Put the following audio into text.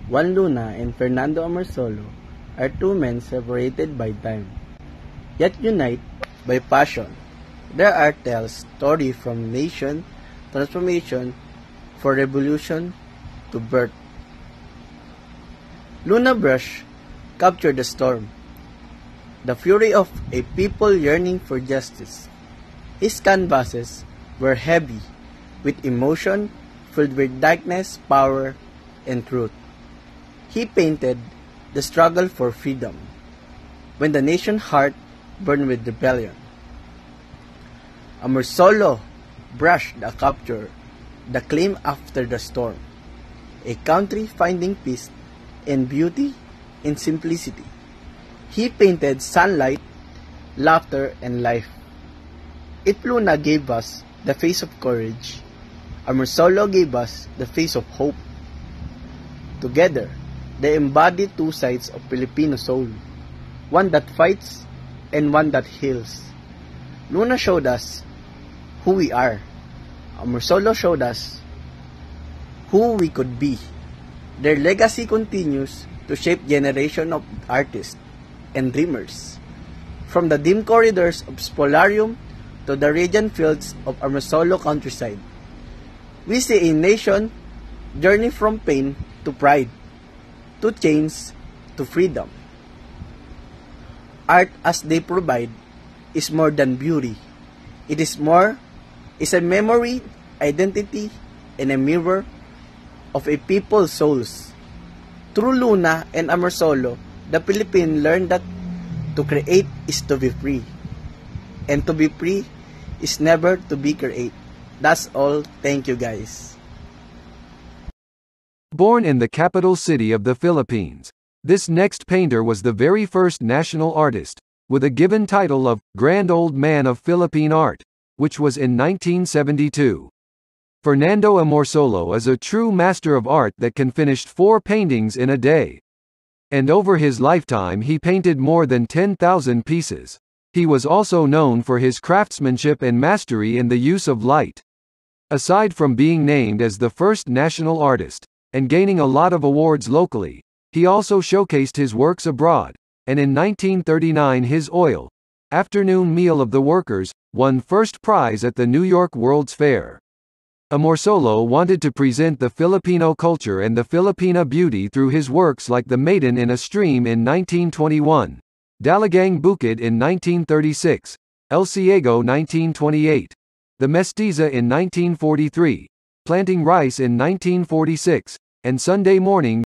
Juan Luna and Fernando Amorsolo are two men separated by time, yet unite by passion. There are tells story from nation transformation for revolution to birth. Luna Brush captured the storm, the fury of a people yearning for justice. His canvases were heavy with emotion filled with darkness, power, and truth. He painted the struggle for freedom when the nation's heart burned with rebellion. Amorsolo brushed the capture, the claim after the storm, a country finding peace and beauty in simplicity. He painted sunlight, laughter, and life. If Luna gave us the face of courage, Amorsolo gave us the face of hope. Together, they embody two sides of Filipino soul, one that fights and one that heals. Luna showed us who we are. Amorsolo showed us who we could be. Their legacy continues to shape generation of artists and dreamers. From the dim corridors of Spolarium to the radiant fields of Amorsolo countryside, we see a nation journey from pain to pride, to chains to freedom. Art as they provide is more than beauty. It is a memory, identity, and a mirror of a people's souls. Through Luna and Amorsolo, the Philippines learned that to create is to be free, and to be free is never to be create. That's all. Thank you, guys. Born in the capital city of the Philippines, this next painter was the very first national artist, with a given title of Grand Old Man of Philippine Art, which was in 1972. Fernando Amorsolo is a true master of art that can finish 4 paintings in a day. And over his lifetime he painted more than 10,000 pieces. He was also known for his craftsmanship and mastery in the use of light. Aside from being named as the first national artist, and gaining a lot of awards locally, he also showcased his works abroad, and in 1939 his oil, Afternoon Meal of the Workers, won first prize at the New York World's Fair. Amorsolo wanted to present the Filipino culture and the Filipina beauty through his works like The Maiden in a Stream in 1921, Dalagang Bukid in 1936, El Ciego 1928, The Mestiza in 1943, Planting Rice in 1946, and Sunday Morning